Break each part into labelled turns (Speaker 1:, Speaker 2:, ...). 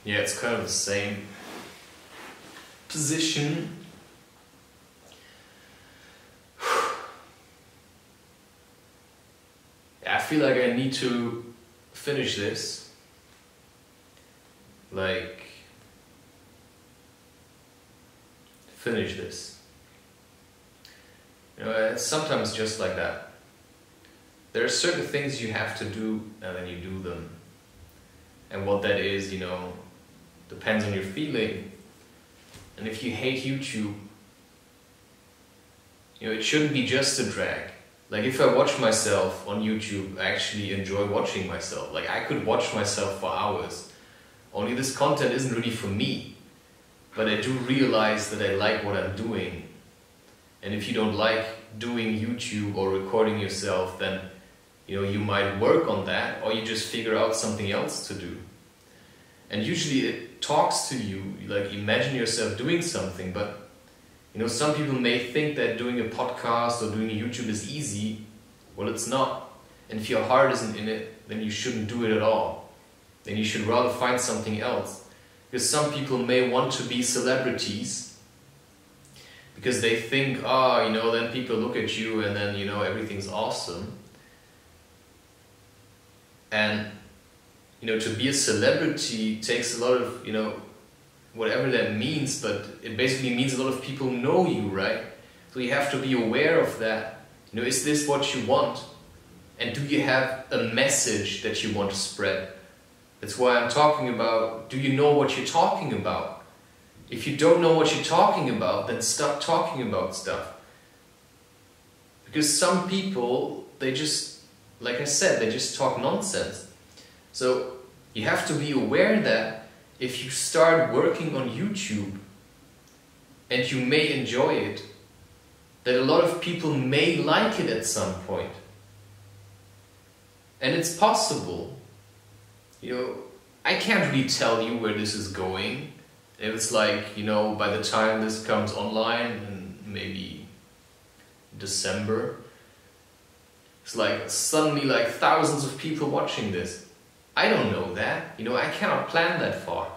Speaker 1: yeah, it's kind of the same position. I feel like I need to finish this. Like, finish this. You know, it's sometimes just like that. There are certain things you have to do, and then you do them. And what that is, you know, depends on your feeling. And if you hate YouTube, you know, it shouldn't be just a drag. Like, if I watch myself on YouTube, I actually enjoy watching myself. Like, I could watch myself for hours. Only this content isn't really for me. But I do realize that I like what I'm doing. And if you don't like doing YouTube or recording yourself, then, you know, you might work on that, or you just figure out something else to do. And usually it talks to you, like, imagine yourself doing something, but you know, some people may think that doing a podcast or doing a YouTube is easy. Well, it's not. And if your heart isn't in it, then you shouldn't do it at all. Then you should rather find something else. Because some people may want to be celebrities because they think, you know, then people look at you and then, you know, everything's awesome. And, you know, to be a celebrity takes a lot of, you know, whatever that means, but it basically means a lot of people know you, right? So you have to be aware of that. You know, is this what you want? And do you have a message that you want to spread? That's why I'm talking about, do you know what you're talking about? If you don't know what you're talking about, then stop talking about stuff. Because some people, they just, like I said, they just talk nonsense. So you have to be aware that if you start working on YouTube and you may enjoy it, that a lot of people may like it at some point. And it's possible. You know, I can't really tell you where this is going. If it's like, you know, by the time this comes online in maybe December, it's like suddenly like thousands of people watching this. I don't know that, you know, I cannot plan that far.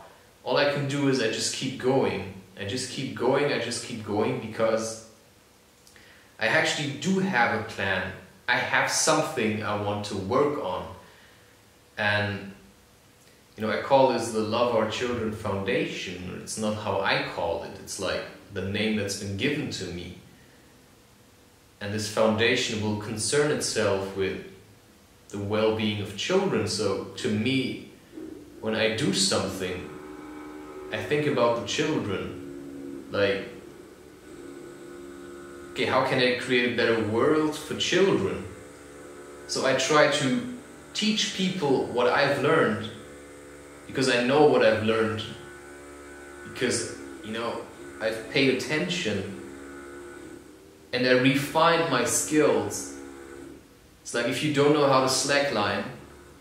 Speaker 1: All I can do is I just keep going. I just keep going because I actually do have a plan. I have something I want to work on. And, you know, I call this the Love Our Children Foundation. It's not how I call it, it's like the name that's been given to me. And this foundation will concern itself with the well-being of children. So to me, when I do something, I think about the children. Like, okay, how can I create a better world for children? So I try to teach people what I've learned, because I know what I've learned, because, you know, I've paid attention and I refined my skills. It's like, if you don't know how to slackline,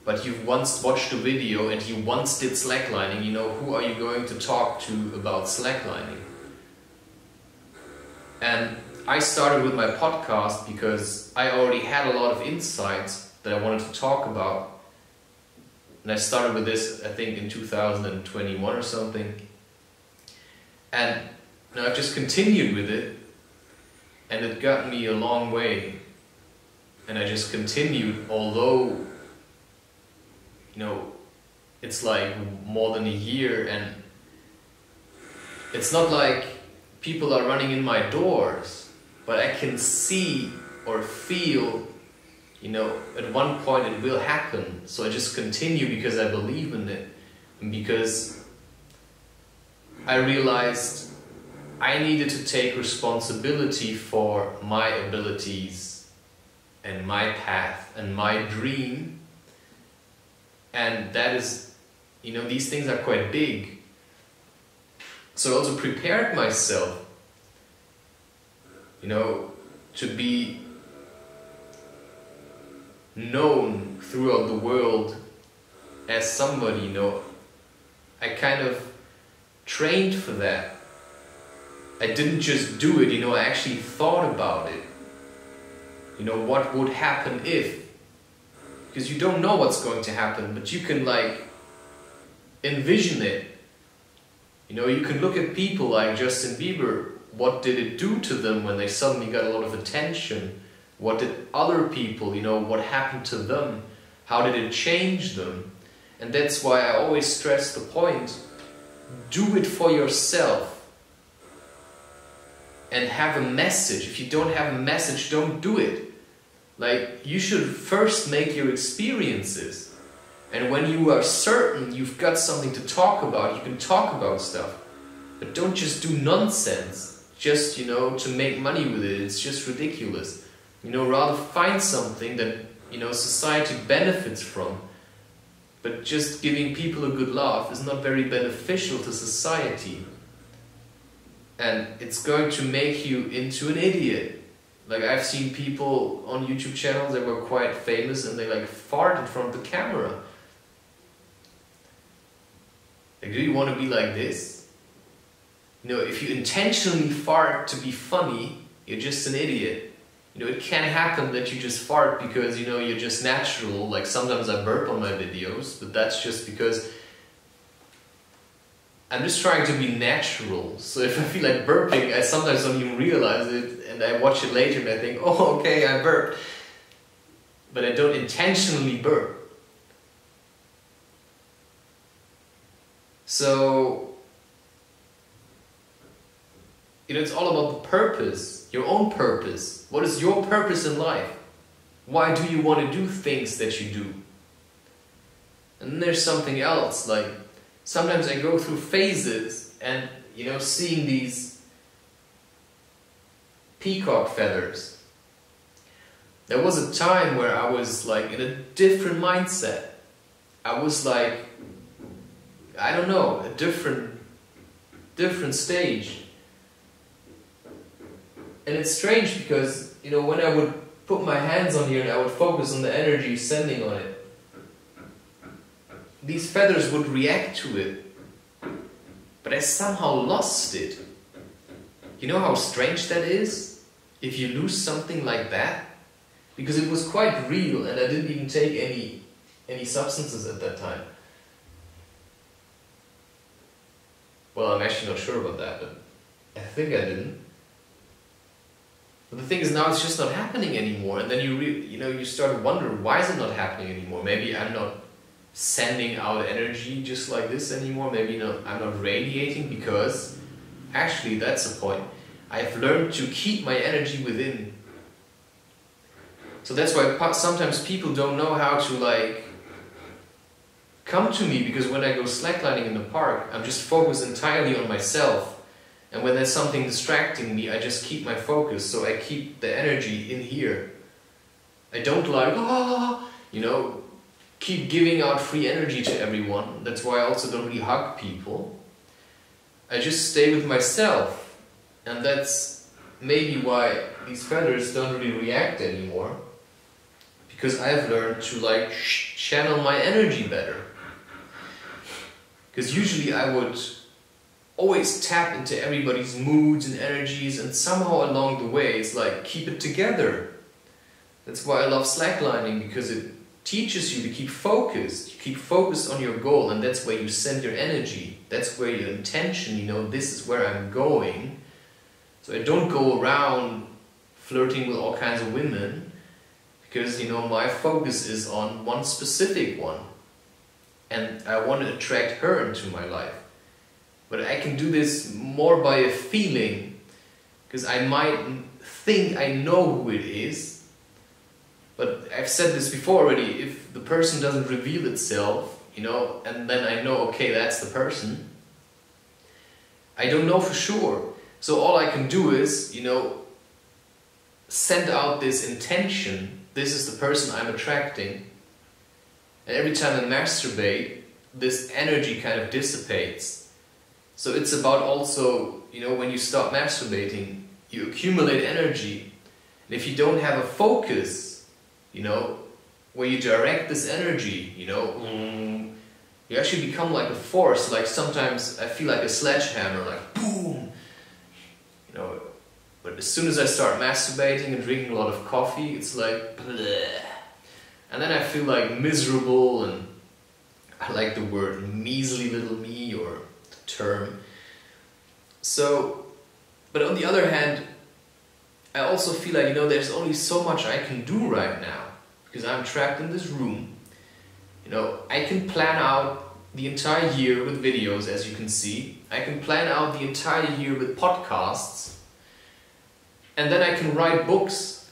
Speaker 1: but you've once watched a video and you once did slacklining, you know, who are you going to talk to about slacklining? And I started with my podcast because I already had a lot of insights that I wanted to talk about. And I started with this, I think, in 2021 or something. And you know, I've just continued with it, and it got me a long way. And I just continued, although, you know, it's like more than a year, and it's not like people are running in my doors, but I can see or feel, you know, at one point it will happen. So I just continue because I believe in it, and because I realized I needed to take responsibility for my abilities and my path and my dream. And that is, you know, these things are quite big. So I also prepared myself, you know, to be known throughout the world as somebody, you know. I kind of trained for that. I didn't just do it, you know, I actually thought about it. You know, what would happen if? Because you don't know what's going to happen, but you can like envision it. You know, you can look at people like Justin Bieber. What did it do to them when they suddenly got a lot of attention? What did other people, you know, what happened to them? How did it change them? And that's why I always stress the point, do it for yourself. And have a message. If you don't have a message, don't do it. Like, you should first make your experiences. And when you are certain you've got something to talk about, you can talk about stuff. But don't just do nonsense, just, you know, to make money with it. It's just ridiculous. You know, rather find something that, you know, society benefits from. But just giving people a good laugh is not very beneficial to society. And it's going to make you into an idiot. Like, I've seen people on YouTube channels that were quite famous and they like fart in front of the camera. Like, do you want to be like this? You know, if you intentionally fart to be funny, you're just an idiot. You know, it can happen that you just fart because, you know, you're just natural. Like, sometimes I burp on my videos, but that's just because I'm just trying to be natural. So if I feel like burping, I sometimes don't even realize it, and I watch it later and I think, oh, okay, I burped. But I don't intentionally burp. So, you know, it's all about the purpose, your own purpose. What is your purpose in life? Why do you want to do things that you do? And then there's something else, like, sometimes I go through phases and, you know, seeing these peacock feathers. There was a time where I was like in a different mindset. I was like, I don't know, a different stage. And it's strange because, you know, when I would put my hands on here and I would focus on the energy sending on it, these feathers would react to it. But I somehow lost it. You know how strange that is? If you lose something like that? Because it was quite real and I didn't even take any substances at that time. Well, I'm actually not sure about that, but I think I didn't. But the thing is, now it's just not happening anymore, and then you start to wonder, why is it not happening anymore? Maybe I'm not sending out energy just like this anymore. Maybe I'm not radiating, because actually that's the point. I've learned to keep my energy within. So that's why sometimes people don't know how to like come to me, because when I go slacklining in the park, I'm just focused entirely on myself. And when there's something distracting me, I just keep my focus, so I keep the energy in here. I don't like, keep giving out free energy to everyone. That's why I also don't really hug people. I just stay with myself. And that's maybe why these feathers don't really react anymore. Because I've learned to like channel my energy better. Because usually I would always tap into everybody's moods and energies, and somehow along the way it's like, keep it together. That's why I love slacklining, because it teaches you to keep focused. You keep focused on your goal, and that's where you send your energy. That's where your intention, this is where I'm going. So I don't go around flirting with all kinds of women, because, my focus is on one specific one. And I want to attract her into my life. But I can do this more by a feeling, because I might think I know who it is. But I've said this before already, if the person doesn't reveal itself, and then I know, okay, that's the person, I don't know for sure. So all I can do is, send out this intention, this is the person I'm attracting. And every time I masturbate, this energy kind of dissipates. So it's about also, when you start masturbating, you accumulate energy. And if you don't have a focus, where you direct this energy, you actually become like a force. Like sometimes I feel like a sledgehammer, like boom, But as soon as I start masturbating and drinking a lot of coffee, it's like bleh. And then I feel like miserable, and I like the word measly little me, or the term. So, but on the other hand, I also feel like, there's only so much I can do right now, because I'm trapped in this room. I can plan out the entire year with videos, as you can see. I can plan out the entire year with podcasts. And then I can write books.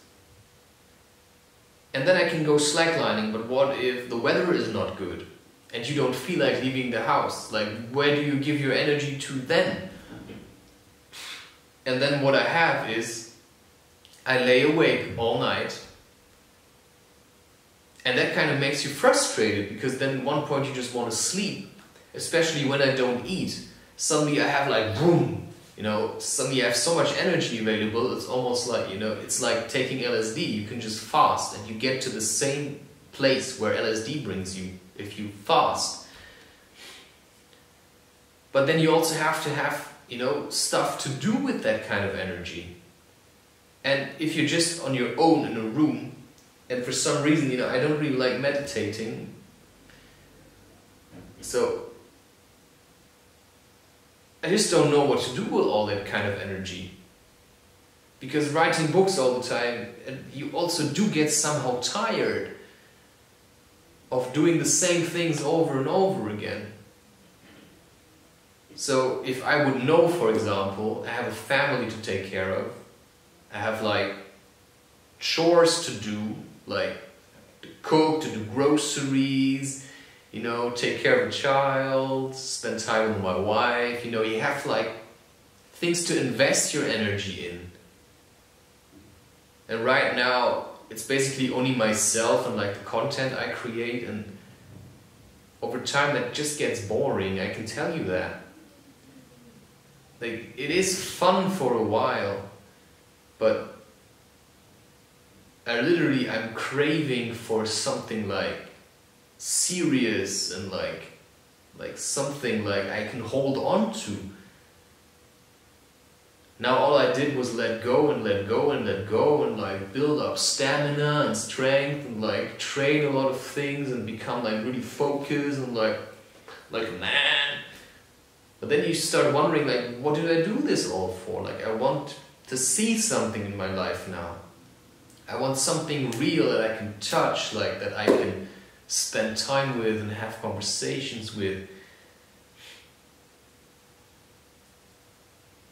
Speaker 1: And then I can go slacklining, but what if the weather is not good? And you don't feel like leaving the house? Like, where do you give your energy to then? And then what I have is, I lay awake all night. And that kind of makes you frustrated, because then at one point you just want to sleep. Especially when I don't eat. Suddenly I have like, boom, suddenly I have so much energy available. It's almost like, it's like taking LSD. You can just fast and you get to the same place where LSD brings you if you fast. But then you also have to have, stuff to do with that kind of energy. And if you're just on your own in a room, and for some reason, I don't really like meditating. So, I just don't know what to do with all that kind of energy. Because writing books all the time, and you also do get somehow tired of doing the same things over and over again. So, if I would know, for example, I have a family to take care of, I have like chores to do, like to cook, to do groceries, take care of a child, spend time with my wife, you have like things to invest your energy in. And right now, it's basically only myself and like the content I create, and over time that just gets boring, I can tell you that. Like, it is fun for a while, but I'm craving for something like serious and like something like I can hold on to. Now all I did was let go and let go and let go and like build up stamina and strength and like train a lot of things and become like really focused and like a man. But then you start wondering, like, what did I do this all for? Like, I want to see something in my life now. I want something real that I can touch, like that I can spend time with and have conversations with.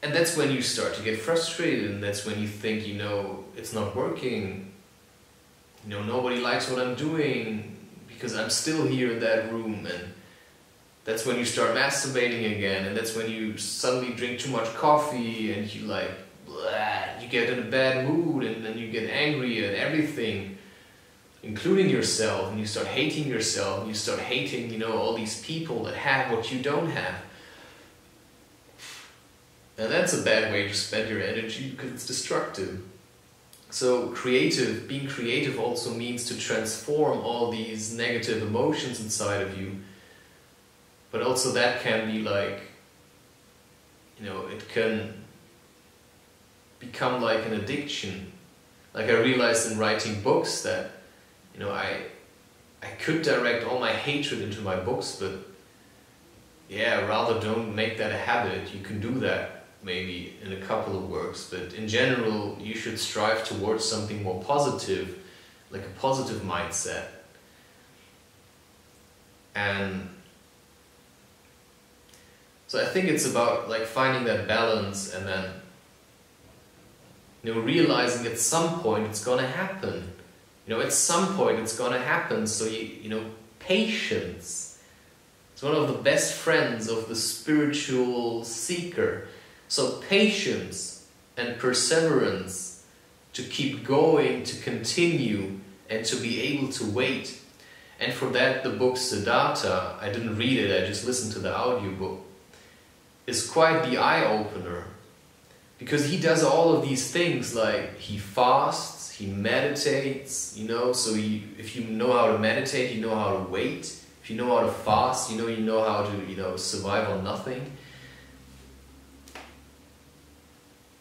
Speaker 1: And that's when you start to get frustrated, and that's when you think, it's not working. Nobody likes what I'm doing because I'm still here in that room. And that's when you start masturbating again, and that's when you suddenly drink too much coffee and you like, blah, you get in a bad mood, and then you get angry at everything, including yourself, and you start hating yourself, and you start hating, all these people that have what you don't have. And that's a bad way to spend your energy, because it's destructive. So being creative also means to transform all these negative emotions inside of you. But also that can be like, it can become like an addiction. Like I realized in writing books that, I could direct all my hatred into my books, but yeah, rather don't make that a habit. You can do that maybe in a couple of works, but in general, you should strive towards something more positive, like a positive mindset. And so I think it's about like finding that balance, and then realizing at some point it's gonna happen. At some point it's gonna happen. So patience. It's one of the best friends of the spiritual seeker. So patience and perseverance to keep going, to continue, and to be able to wait. And for that, the book Siddhartha, I didn't read it, I just listened to the audiobook, is quite the eye-opener. Because he does all of these things, like he fasts, he meditates, so if you know how to meditate, you know how to wait. If you know how to fast, you know how to, survive on nothing.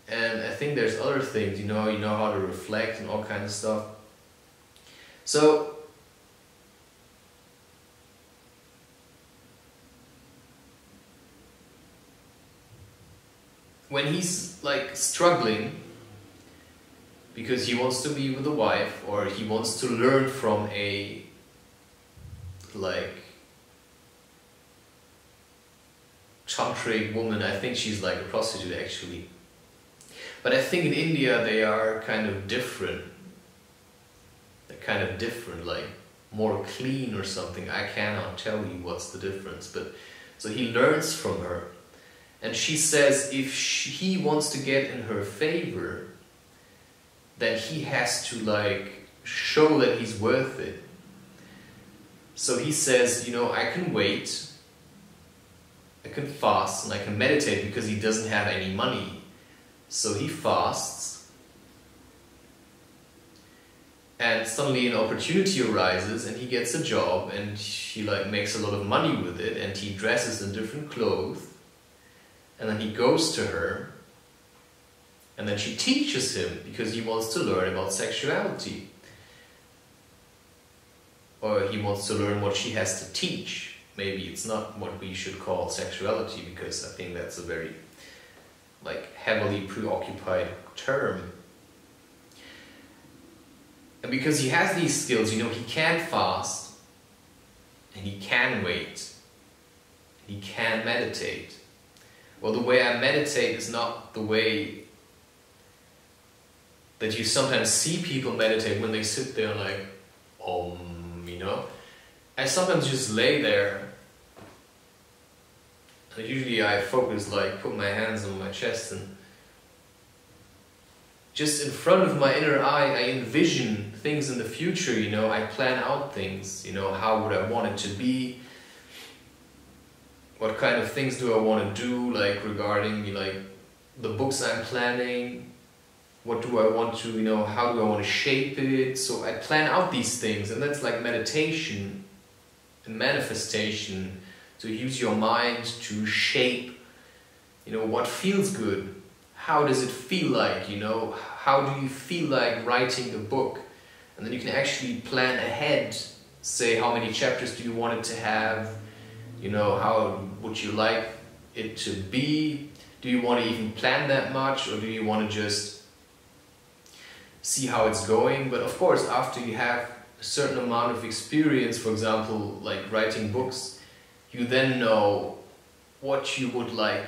Speaker 1: And I think there's other things, you know how to reflect and all kinds of stuff. So, when he's like struggling because he wants to be with a wife, or he wants to learn from a like tantric woman. I think she's like a prostitute actually, but I think in India they are kind of different. They're kind of different, like more clean or something. I cannot tell you what's the difference, but so he learns from her, and she says if he wants to get in her favor, then he has to like show that he's worth it. So he says, you know, I can wait, I can fast, and I can meditate, because he doesn't have any money. So he fasts, and suddenly an opportunity arises, and he gets a job, and he like makes a lot of money with it, and he dresses in different clothes, and then he goes to her, and then she teaches him, because he wants to learn about sexuality. Or he wants to learn what she has to teach. Maybe it's not what we should call sexuality, because I think that's a very like heavily preoccupied term. And because he has these skills, you know, he can fast, and he can wait, he can meditate. Well, the way I meditate is not the way that you sometimes see people meditate when they sit there like, you know. I sometimes just lay there, and usually I focus, like put my hands on my chest, and just in front of my inner eye I envision things in the future, you know. I plan out things, you know, how would I want it to be, what kind of things do I want to do, like regarding like the books I'm planning, what do I want to, you know, how do I want to shape it. So I plan out these things, and that's like meditation and manifestation, to use your mind to shape, you know, what feels good, how does it feel like, you know, how do you feel like writing a book. And then you can actually plan ahead, say how many chapters do you want it to have, you know, how would you like it to be, do you want to even plan that much, or do you want to just see how it's going. But of course, after you have a certain amount of experience, for example, like writing books, you then know what you would like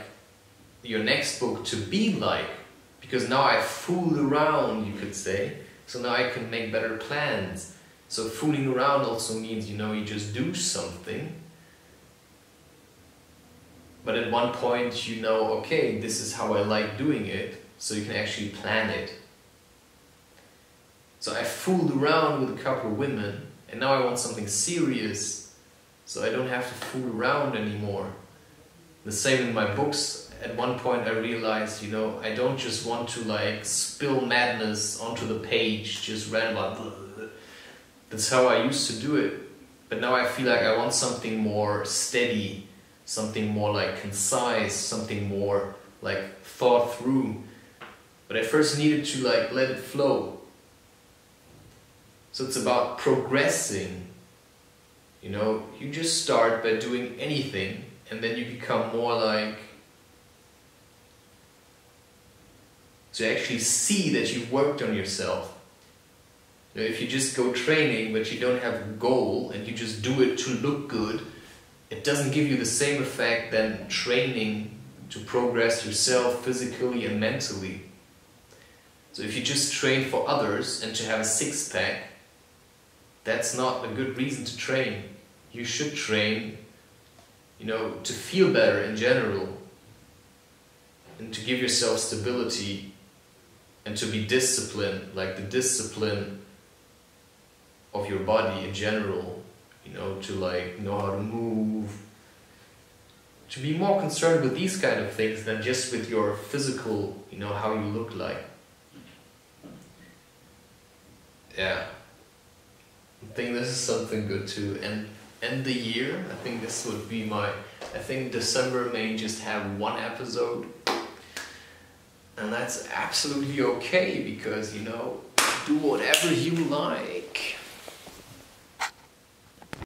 Speaker 1: your next book to be like, because now I fooled around, you could say, so now I can make better plans. So fooling around also means, you know, you just do something, but at one point you know, okay, this is how I like doing it, so you can actually plan it. So I fooled around with a couple of women, and now I want something serious, so I don't have to fool around anymore. The same in my books. At one point I realized, you know, I don't just want to like spill madness onto the page, just random. That's how I used to do it. But now I feel like I want something more steady, something more like concise, something more like thought through. But I first needed to like let it flow. So it's about progressing. You know, you just start by doing anything, and then you become more like, to actually see that you've worked on yourself. You know, if you just go training but you don't have a goal and you just do it to look good, it doesn't give you the same effect than training to progress yourself physically and mentally. So if you just train for others and to have a six-pack, that's not a good reason to train. You should train, you know, to feel better in general, and to give yourself stability, and to be disciplined, like the discipline of your body in general, you know, to like know how to move, to be more concerned with these kind of things than just with your physical, you know, how you look like. Yeah, I think this is something good to end the year. I think this would be I think December may just have one episode. And that's absolutely okay, because, you know, do whatever you like.